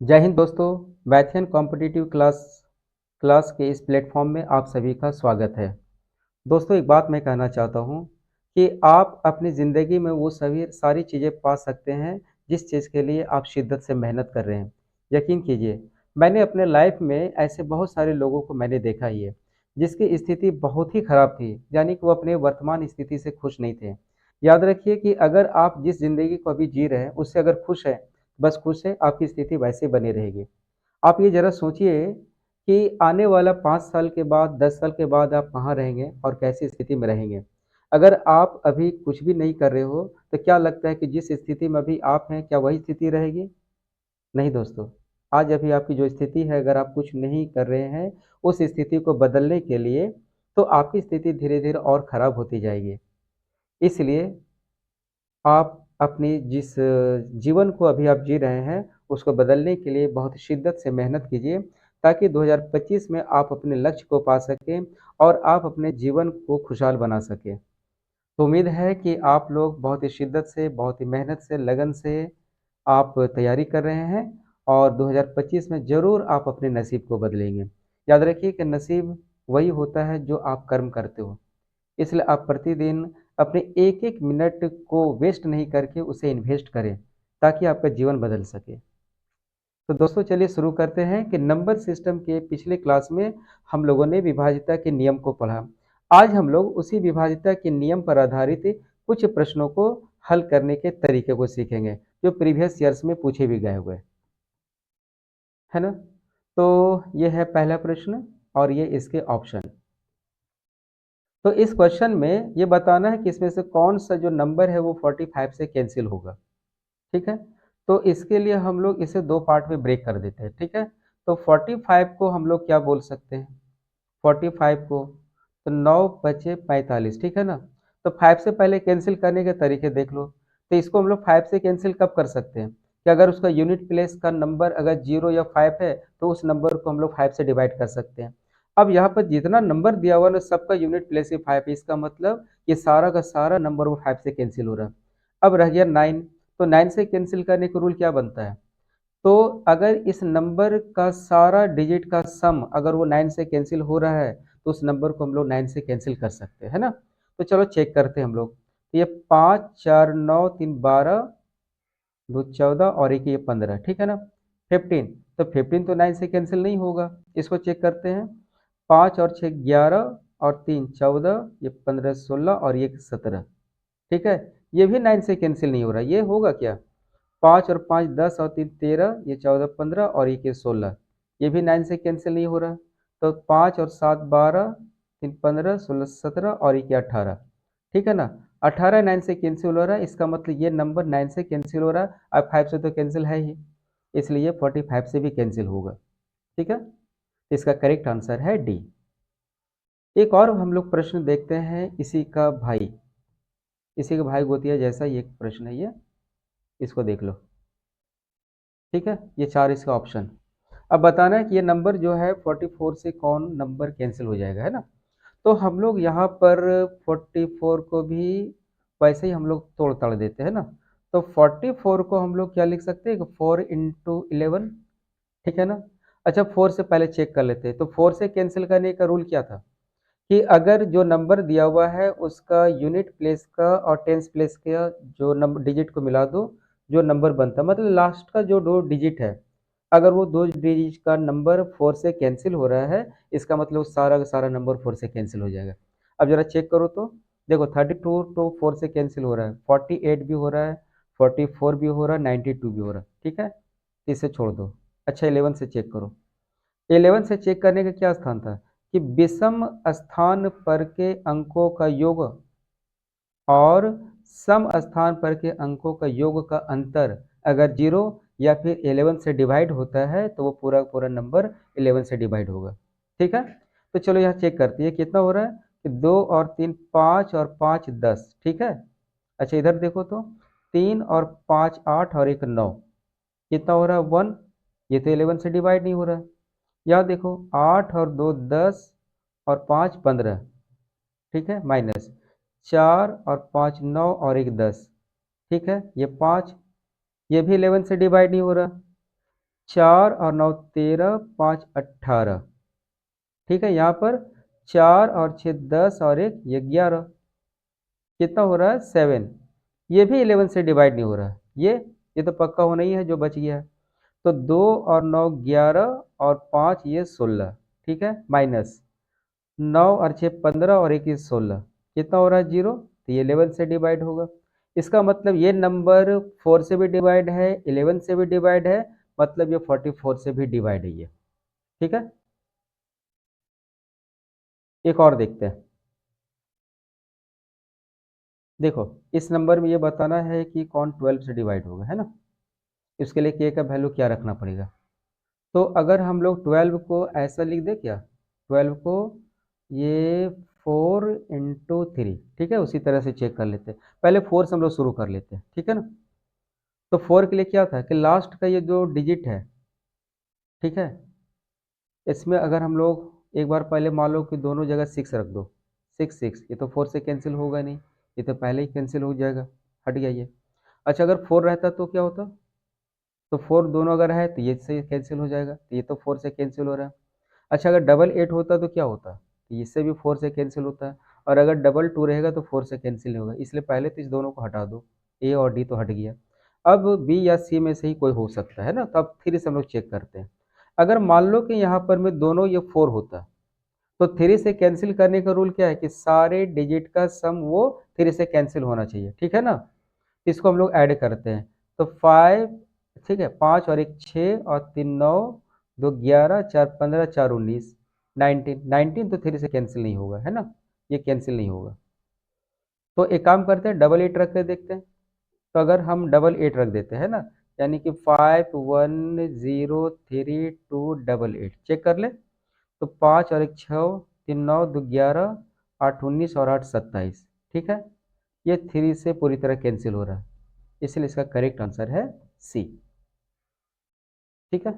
जय हिंद दोस्तों। मैथियन competitive class class के इस प्लेटफॉर्म में आप सभी का स्वागत है। दोस्तों, एक बात मैं कहना चाहता हूँ कि आप अपनी ज़िंदगी में वो सभी सारी चीज़ें पा सकते हैं जिस चीज़ के लिए आप शिद्दत से मेहनत कर रहे हैं। यकीन कीजिए, मैंने अपने लाइफ में ऐसे बहुत सारे लोगों को मैंने देखा ही है जिसकी स्थिति बहुत ही ख़राब थी, यानी कि वो अपने वर्तमान स्थिति से खुश नहीं थे। याद रखिए कि अगर आप जिस ज़िंदगी को अभी जी रहे हैं उससे अगर खुश हैं, बस खुश है, आपकी स्थिति वैसे बनी रहेगी। आप ये ज़रा सोचिए कि आने वाला 5 साल के बाद, 10 साल के बाद आप कहाँ रहेंगे और कैसी स्थिति में रहेंगे। अगर आप अभी कुछ भी नहीं कर रहे हो, तो क्या लगता है कि जिस स्थिति में अभी आप हैं, क्या वही स्थिति रहेगी? नहीं दोस्तों, आज अभी आपकी जो स्थिति है, अगर आप कुछ नहीं कर रहे हैं, उस स्थिति को बदलने के लिए, तो आपकी स्थिति धीरे-धीरे और खराब होती जाएगी। इसलिए आप अपनी जिस जीवन को अभी आप जी रहे हैं, उसको बदलने के लिए बहुत शिद्दत से मेहनत कीजिए, ताकि 2025 में आप अपने लक्ष्य को पा सकें और आप अपने जीवन को खुशहाल बना सकें। तो उम्मीद है कि आप लोग बहुत ही शिद्दत से, बहुत ही मेहनत से, लगन से आप तैयारी कर रहे हैं और 2025 में ज़रूर आप अपने नसीब को बदलेंगे। याद रखिए कि नसीब वही होता है जो आप कर्म करते हो। इसलिए आप प्रतिदिन अपने एक-एक मिनट को वेस्ट नहीं करके उसे इन्वेस्ट करें, ताकि आपका जीवन बदल सके। तो दोस्तों, चलिए शुरू करते हैं कि नंबर सिस्टम के पिछले क्लास में हम लोगों ने विभाज्यता के नियम को पढ़ा। आज हम लोग उसी विभाज्यता के नियम पर आधारित कुछ प्रश्नों को हल करने के तरीके को सीखेंगे, जो प्रीवियस ईयर्स में पूछे भी गए हुए, है ना? तो ये है पहला प्रश्न और ये इसके ऑप्शन। तो इस क्वेश्चन में ये बताना है कि इसमें से कौन सा जो नंबर है वो 45 से कैंसिल होगा। ठीक है, तो इसके लिए हम लोग इसे दो पार्ट में ब्रेक कर देते हैं। ठीक है, तो 45 को हम लोग क्या बोल सकते हैं? 45 को तो 9 बचे 45, ठीक है ना? तो 5 से पहले कैंसिल करने के तरीके देख लो। तो इसको हम लोग 5 से कैंसिल कब कर सकते हैं कि अगर उसका यूनिट प्लेस का नंबर अगर 0 या 5 है, तो उस नंबर को हम लोग 5 से डिवाइड कर सकते हैं। अब यहाँ पर जितना नंबर दिया हुआ ना, सबका यूनिट प्लेस ही 5 है। इसका मतलब ये सारा का सारा नंबर वो 5 से कैंसिल हो रहा है। अब रह गया 9, तो 9 से कैंसिल करने का रूल क्या बनता है? तो अगर इस नंबर का सारा डिजिट का सम अगर वो 9 से कैंसिल हो रहा है, तो उस नंबर को हम लोग 9 से कैंसिल कर सकते हैं, है ना? तो चलो चेक करते हैं हम लोग। तो ये 5, 4, 9, 3, 12, 2, 14 और एक ये 15, ठीक है ना? 15, तो 15 तो 9 से कैंसिल नहीं होगा। इसको चेक करते हैं। 5 और 6 11 और 3 14, ये 15 16 और ये 17, ठीक है? ये भी 9 से कैंसिल नहीं हो रहा, ये होगा क्या? 5 और 5 10 और 3 13, ये 14 15 और एक ये 16, ये भी 9 से कैंसिल नहीं हो रहा। तो 5 और 7 12, 3 15 16 17 और एक ये 18, ठीक है ना? 18 9 से कैंसिल हो रहा है, इसका मतलब ये नंबर 9 से कैंसिल हो रहा है। अब 5 से तो कैंसिल है ही, इसलिए 45 से भी कैंसिल होगा। ठीक है, इसका करेक्ट आंसर है डी। एक और हम लोग प्रश्न देखते हैं, इसी का भाई गोतिया जैसा ही एक प्रश्न है ये, इसको देख लो। ठीक है, ये चार इसका ऑप्शन। अब बताना है कि ये नंबर जो है 44 से कौन नंबर कैंसिल हो जाएगा, है ना? तो हम लोग यहाँ पर 44 को भी वैसे ही हम लोग तोड़ ताड़ देते हैं ना। तो 44 को हम लोग क्या लिख सकते हैं कि 4 इंटू 11, ठीक है ना? अच्छा, 4 से पहले चेक कर लेते हैं। तो 4 से कैंसिल करने का रूल क्या था कि अगर जो नंबर दिया हुआ है उसका यूनिट प्लेस का और टेंस प्लेस का जो नंबर डिजिट को मिला दो, जो नंबर बनता है मतलब लास्ट का जो दो डिजिट है, अगर वो दो डिजिट का नंबर 4 से कैंसिल हो रहा है, इसका मतलब सारा का सारा नंबर 4 से कैंसिल हो जाएगा। अब जरा चेक करो तो देखो, 32 तो 4 से कैंसिल हो रहा है, 48 भी हो रहा है, 44 भी हो रहा है, 92 भी हो रहा है, ठीक है? इसे छोड़ दो। अच्छा, 11 से चेक करो। 11 से चेक करने का क्या स्थान था कि विषम स्थान पर के अंकों का योग और सम स्थान पर के अंकों का योग का अंतर अगर 0 या फिर 11 से डिवाइड होता है, तो वो पूरा पूरा नंबर 11 से डिवाइड होगा। ठीक है, तो चलो यहाँ चेक करते हैं कितना हो रहा है कि 2 और 3 5 और 5 10, ठीक है? अच्छा, इधर देखो तो 3 और 5 8 और एक 9, कितना हो रहा है? 1। ये तो 11 से डिवाइड नहीं हो रहा है। यहाँ देखो 8 और 2 10 और 5 15, ठीक है, माइनस 4 और 5 9 और एक 10, ठीक है, ये 5, ये भी 11 से डिवाइड नहीं हो रहा। 4 और 9 13, 5 18। ठीक है, यहाँ पर 4 और 6 10 और 1 ये 11। कितना हो रहा है 7। ये भी 11 से डिवाइड नहीं हो रहा है, ये तो पक्का होना ही है जो बच गया है। तो 2 और 9 11 और 5 ये 16। ठीक है, माइनस 9 और 6 15 और 1 ये 16। कितना हो रहा है 0, तो ये 11 से डिवाइड होगा। इसका मतलब ये नंबर 4 से भी डिवाइड है, 11 से भी डिवाइड है, मतलब ये 44 से भी डिवाइड है ये। ठीक है, एक और देखते हैं। देखो, इस नंबर में ये बताना है कि कौन 12 से डिवाइड होगा, है ना। इसके लिए के का वैल्यू क्या रखना पड़ेगा। तो अगर हम लोग 12 को ऐसा लिख दे क्या, 12 को ये 4 × 3, ठीक है, उसी तरह से चेक कर लेते हैं। पहले 4 से हम लोग शुरू कर लेते हैं, ठीक है ना। तो 4 के लिए क्या था कि लास्ट का ये जो डिजिट है, ठीक है, इसमें अगर हम लोग एक बार पहले मान लो कि दोनों जगह 6 रख दो, 6 6, ये तो 4 से कैंसिल होगा नहीं, ये तो पहले ही कैंसिल हो जाएगा, हट गया ये। अच्छा, अगर 4 रहता तो क्या होता, तो 4 दोनों अगर है तो ये से कैंसिल हो जाएगा, तो ये तो 4 से कैंसिल हो रहा है। अच्छा, अगर डबल 8 होता तो क्या होता, तो इससे भी 4 से कैंसिल होता है। और अगर डबल 2 रहेगा तो 4 से कैंसिल नहीं होगा, इसलिए पहले तो इस दोनों को हटा दो, ए और डी तो हट गया। अब बी या सी में से ही कोई हो सकता है ना, तो अब थ्री से हम लोग चेक करते हैं। अगर मान लो कि यहाँ पर में दोनों ये 4 होता, तो थ्री से कैंसिल करने का रूल क्या है कि सारे डिजिट का सम वो थ्री से कैंसिल होना चाहिए, ठीक है ना। इसको हम लोग ऐड करते हैं, तो 5, ठीक है, 5 और 1 6 और 3 9, 2 11, 4 15, 4 19, 19 19 तो थ्री से कैंसिल नहीं होगा, है ना, ये कैंसिल नहीं होगा। तो एक काम करते हैं, डबल एट रख के देखते हैं। तो अगर हम डबल एट रख देते हैं ना, यानी कि 5 1 0 3 2 चेक कर ले। तो 5 और 1 6, 3 9 2 11, 8 19 और 8 27। ठीक है, ये थ्री से पूरी तरह कैंसिल हो रहा है, इसलिए इसका करेक्ट आंसर है सी। ठीक है,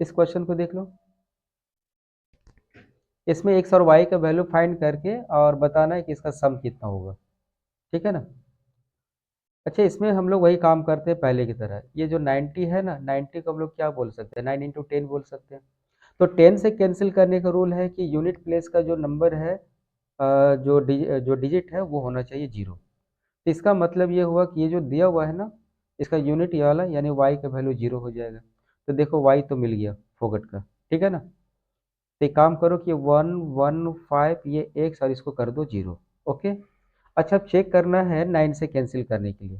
इस क्वेश्चन को देख लो। इसमें एक्स और वाई का वैल्यू फाइंड करके और बताना है कि इसका सम कितना होगा। ठीक है ना। अच्छा, इसमें हम लोग वही काम करते हैं पहले की तरह, ये जो 90 है ना, 90 को हम लोग क्या बोल सकते हैं, 9 × 10 बोल सकते हैं। तो 10 से कैंसिल करने का रूल है कि यूनिट प्लेस का जो नंबर है, जो डिजिट है वो होना चाहिए 0। तो इसका मतलब ये हुआ कि ये जो दिया हुआ है ना, इसका यूनिट ये वाला, यानी वाई का वैल्यू 0 हो जाएगा। तो देखो वाई तो मिल गया फोगट का, ठीक है ना। तो एक काम करो कि 1 1 5 ये एक्स और इसको कर दो 0। ओके। अच्छा, अब चेक करना है 9 से कैंसिल करने के लिए।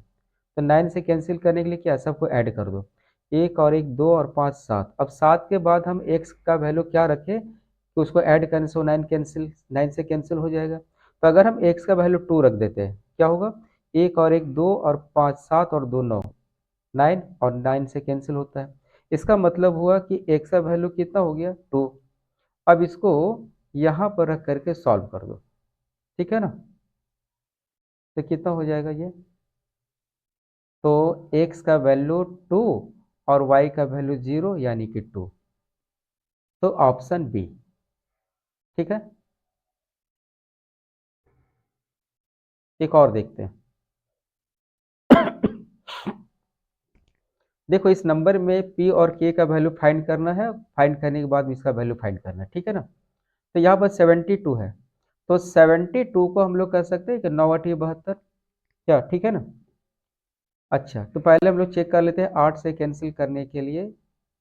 तो 9 से कैंसिल करने के लिए क्या, सबको ऐड कर दो। एक और एक 2 और 5 7। अब 7 के बाद हम एक्स का वैल्यू क्या रखें कि उसको ऐड करने से 9 से कैंसिल हो जाएगा। तो अगर हम एक्स का वैल्यू 2 रख देते हैं, क्या होगा, एक और एक 2 और 5 7 और 2 9, 9 और 9 से कैंसिल होता है। इसका मतलब हुआ कि एक्स का वैल्यू कितना हो गया 2। अब इसको यहाँ पर रख करके सॉल्व कर दो, ठीक है ना। तो कितना हो जाएगा ये, तो x का वैल्यू 2 और y का वैल्यू 0 यानी कि 2। तो ऑप्शन बी। ठीक है, एक और देखते हैं। देखो, इस नंबर में p और k का वैल्यू फाइंड करना है, फाइंड करने के बाद इसका वैल्यू फाइंड करना है, ठीक है ना। तो यहाँ पर 72 है, तो 72 को हम लोग कह सकते हैं कि 9 8 72, क्या ठीक है ना। अच्छा, तो पहले हम लोग चेक कर लेते हैं 8 से कैंसिल करने के लिए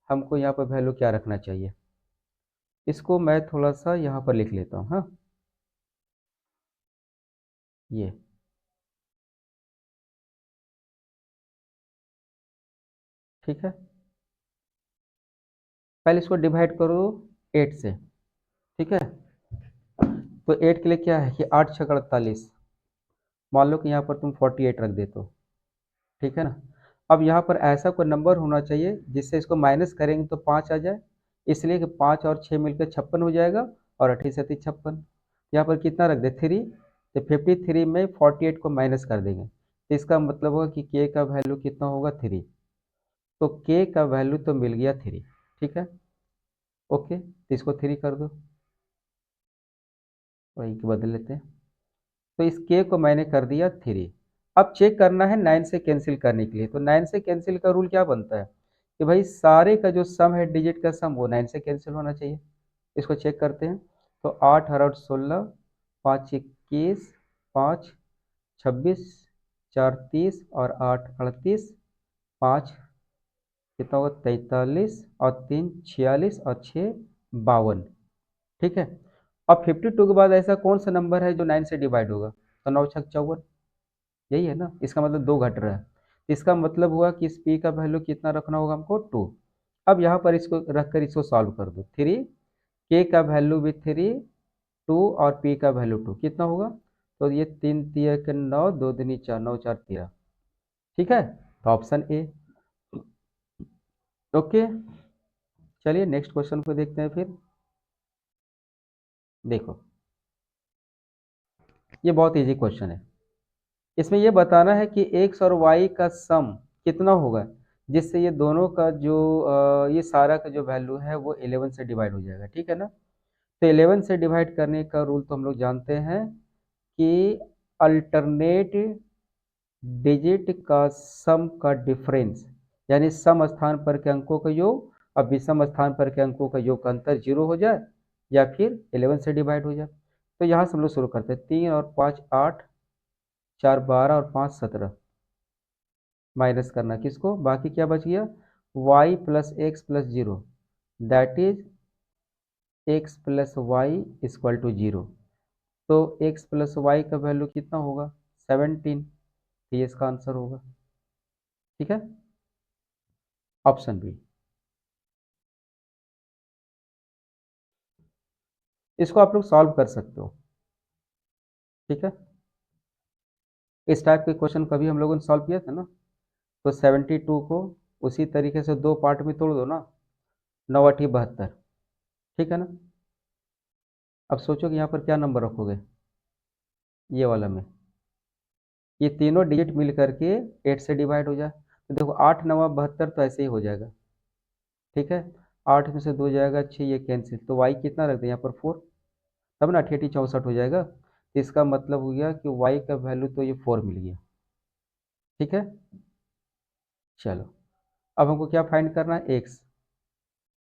हमको यहाँ पर वैल्यू क्या रखना चाहिए। इसको मैं थोड़ा सा यहाँ पर लिख लेता हूँ, हाँ, ये ठीक है। पहले इसको डिवाइड करो 8 से, ठीक है। तो 8 के लिए क्या है कि 8 छक 48, मान लो कि यहाँ पर तुम 48 रख देते हो, ठीक है ना। अब यहाँ पर ऐसा कोई नंबर होना चाहिए जिससे इसको माइनस करेंगे तो 5 आ जाए, इसलिए कि 5 और 6 मिलकर 56 हो जाएगा, और 38 56, यहाँ पर कितना रख दे 3। तो 53 में 48 को माइनस कर देंगे, तो इसका मतलब होगा कि के का वैल्यू कितना होगा 3। तो के का वैल्यू तो मिल गया 3, ठीक है। ओके, तो इसको 3 कर दो, वही के बदल लेते हैं। तो इस के को मैंने कर दिया 3, अब चेक करना है 9 से कैंसिल करने के लिए, तो 9 से कैंसिल का रूल क्या बनता है कि भाई सारे का जो सम है डिजिट का सम वो 9 से कैंसिल होना चाहिए। इसको चेक करते हैं। तो 8 और 8 16, 5 21, 5 26, 4 30 और 8 38, 5 कितना होगा 43 और 3 46 और 6 52। ठीक है। अब 52 के बाद ऐसा कौन सा नंबर है जो 9 से डिवाइड होगा, तो 9 छक 54, यही है ना। इसका मतलब 2 घट रहा है। इसका मतलब हुआ कि इस p का वैल्यू कितना रखना होगा हमको 2। अब यहाँ पर इसको रखकर इसको सॉल्व कर दो। 3 k का वैल्यू भी 3, 2 और p का वैल्यू 2 कितना होगा, तो ये 3 तिया के 9, 2 दूनी 4, 9 4 13। ठीक है, तो ऑप्शन ए। ओके, चलिए नेक्स्ट क्वेश्चन को देखते हैं फिर। देखो, ये बहुत इजी क्वेश्चन है। इसमें ये बताना है कि x और y का सम कितना होगा जिससे ये दोनों का जो ये सारा का जो वैल्यू है वो 11 से डिवाइड हो जाएगा। ठीक है ना। तो 11 से डिवाइड करने का रूल तो हम लोग जानते हैं कि अल्टरनेट डिजिट का सम का डिफरेंस, यानी सम स्थान पर के अंकों का योग और विषम स्थान पर के अंकों का योग का अंतर 0 हो जाए या फिर 11 से डिवाइड हो जाए। तो यहाँ से हम लोग शुरू करते हैं। 3 और 5 8, 4 12 और 5 17, माइनस करना किसको, बाकी क्या बच गया y plus x plus zero, that is x plus y equal to zero. तो x प्लस वाई का वैल्यू कितना होगा 17, तो ये इसका आंसर होगा। ठीक है, ऑप्शन बी। इसको आप लोग सॉल्व कर सकते हो। ठीक है, इस टाइप के क्वेश्चन कभी हम लोगों ने सॉल्व किया था ना। तो 72 को उसी तरीके से दो पार्ट में तोड़ दो ना, 9 8 72। ठीक है ना। अब सोचो कि यहाँ पर क्या नंबर रखोगे, ये वाला में ये तीनों डिजिट मिल करके 8 से डिवाइड हो जाए। तो देखो 8 9 72 तो ऐसे ही हो जाएगा। ठीक है, 8 में से 2 जाएगा 6, ये कैंसिल, तो वाई कितना रख दें यहाँ पर 4, तब ना 88 64 हो जाएगा। तो इसका मतलब हो गया कि वाई का वैल्यू तो ये 4 मिल गया। ठीक है, चलो अब हमको क्या फाइंड करना है एक्स,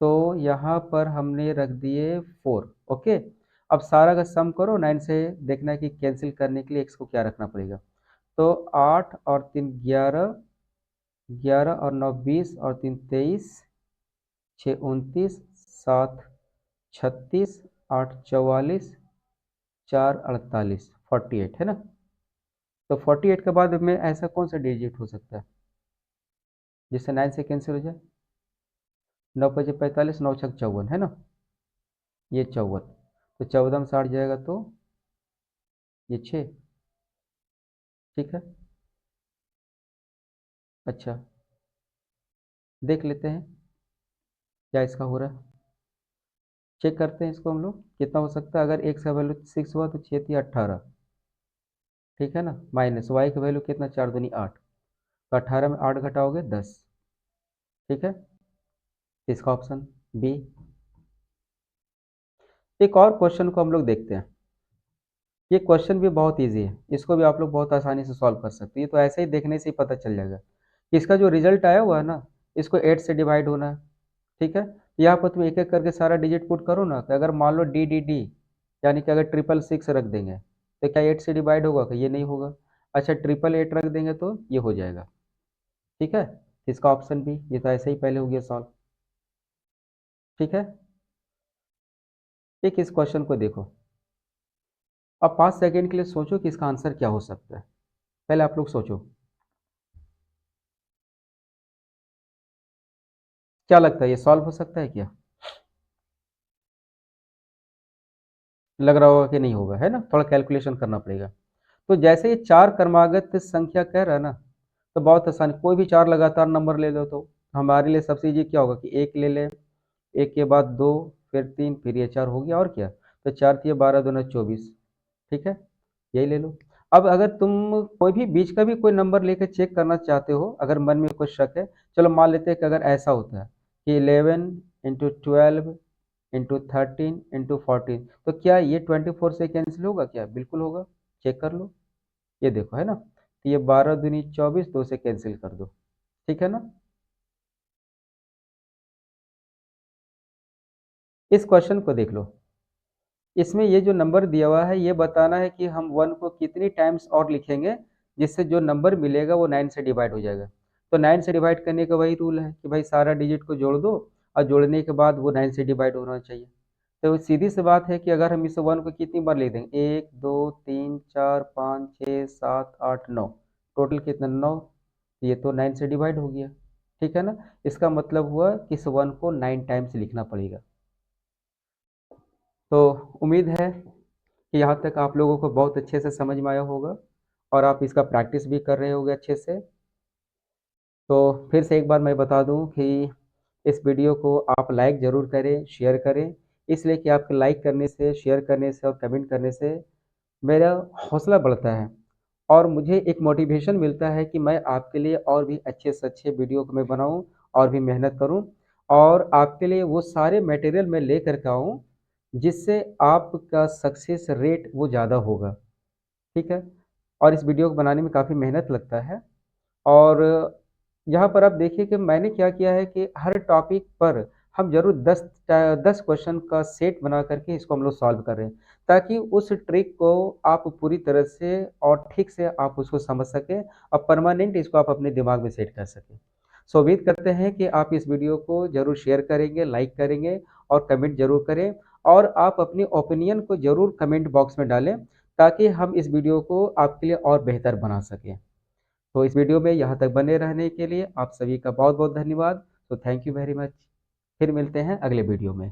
तो यहाँ पर हमने रख दिए 4। ओके, अब सारा का सम करो 9 से, देखना है कि कैंसिल करने के लिए एक्स को क्या रखना पड़ेगा। तो 8 और 3 11, 11 और 9 20 और 3 23, 6 29, 7 36, 8 44, 4 48, 48 है ना। तो 48 के बाद में ऐसा कौन सा डिजिट हो सकता है जिससे 9 से कैंसिल हो जाए, 9 पचे 45, 9 छक 54 है ना, ये 54। तो 14 में 60 जाएगा तो ये 6। ठीक है, अच्छा देख लेते हैं क्या इसका हो रहा है। चेक करते हैं इसको हम लोग कितना हो सकता है। अगर एक्स का वैल्यू 6 हुआ तो 6 थी 18। ठीक है ना, माइनस वाई का वैल्यू कितना 4 दूनी 8, तो 18 में 8 घटाओगे 10। ठीक है, इसका ऑप्शन बी। एक और क्वेश्चन को हम लोग देखते हैं। ये क्वेश्चन भी बहुत इजी है, इसको भी आप लोग बहुत आसानी से सॉल्व कर सकते हैं। ये तो ऐसे ही देखने से ही पता चल जाएगा कि इसका जो रिजल्ट आया हुआ है ना, इसको 8 से डिवाइड होना है। ठीक है, यहाँ पर तुम एक एक करके सारा डिजिट पुट करो ना, तो अगर मान लो डी डी डी, यानी कि अगर 666 रख देंगे तो क्या 8 से डिवाइड होगा, कि ये नहीं होगा। अच्छा 888 रख देंगे तो ये हो जाएगा। ठीक है, इसका ऑप्शन भी, ये तो ऐसे ही पहले हो गया सॉल्व। ठीक है, एक इस क्वेश्चन को देखो। अब 5 सेकेंड के लिए सोचो कि इसका आंसर क्या हो सकता है। पहले आप लोग सोचो, क्या लगता है ये सॉल्व हो सकता है क्या, लग रहा होगा कि नहीं होगा, है ना, थोड़ा कैलकुलेशन करना पड़ेगा। तो जैसे ये चार क्रमागत संख्या कह रहा है ना, तो बहुत आसान, कोई भी चार लगातार नंबर ले लो तो हमारे लिए सबसे इजी क्या होगा कि एक ले ले, एक के बाद दो, फिर तीन, फिर ये चार हो गया और क्या। तो चार थी 12 दूना 24। ठीक है, यही ले लो। अब अगर तुम कोई भी बीच का भी कोई नंबर लेकर चेक करना चाहते हो, अगर मन में कुछ शक है, चलो मान लेते हैं कि अगर ऐसा होता है कि 11 × 12 × 13 × 14, तो क्या ये 24 से कैंसिल होगा क्या, बिल्कुल होगा। चेक कर लो, ये देखो है ना। तो ये 12 दूनी 24, 2 से कैंसिल कर दो। ठीक है ना? इस क्वेश्चन को देख लो। इसमें ये जो नंबर दिया हुआ है ये बताना है कि हम 1 को कितनी टाइम्स और लिखेंगे जिससे जो नंबर मिलेगा वो 9 से डिवाइड हो जाएगा। तो 9 से डिवाइड करने का वही रूल है कि भाई सारा डिजिट को जोड़ दो और जोड़ने के बाद वो 9 से डिवाइड होना चाहिए। तो सीधी सी बात है कि अगर हम इस 1 को कितनी बार लिख देंगे, 1 2 3 4 5 6 7 8 9, टोटल कितना 9, ये तो 9 से डिवाइड हो गया। ठीक है ना? इसका मतलब हुआ कि इस 1 को 9 टाइम्स लिखना पड़ेगा। तो उम्मीद है कि यहाँ तक आप लोगों को बहुत अच्छे से समझ में आया होगा और आप इसका प्रैक्टिस भी कर रहे होंगे अच्छे से। तो फिर से एक बार मैं बता दूं कि इस वीडियो को आप लाइक ज़रूर करें, शेयर करें, इसलिए कि आपके लाइक करने से, शेयर करने से और कमेंट करने से मेरा हौसला बढ़ता है और मुझे एक मोटिवेशन मिलता है कि मैं आपके लिए और भी अच्छे से अच्छे वीडियो को मैं बनाऊं और भी मेहनत करूं और आपके लिए वो सारे मटेरियल मैं लेकर के आऊं जिससे आपका सक्सेस रेट वो ज़्यादा होगा। ठीक है? और इस वीडियो को बनाने में काफ़ी मेहनत लगता है और यहाँ पर आप देखिए कि मैंने क्या किया है कि हर टॉपिक पर हम ज़रूर 10 क्वेश्चन का सेट बना करके इसको हम लोग सॉल्व कर रहे हैं ताकि उस ट्रिक को आप पूरी तरह से और ठीक से आप उसको समझ सकें और परमानेंट इसको आप अपने दिमाग में सेट कर सकें। सो उम्मीद करते हैं कि आप इस वीडियो को ज़रूर शेयर करेंगे, लाइक करेंगे और कमेंट ज़रूर करें और आप अपनी ओपिनियन को ज़रूर कमेंट बॉक्स में डालें ताकि हम इस वीडियो को आपके लिए और बेहतर बना सकें। तो इस वीडियो में यहाँ तक बने रहने के लिए आप सभी का बहुत बहुत धन्यवाद। तो थैंक यू वेरी मच। फिर मिलते हैं अगले वीडियो में।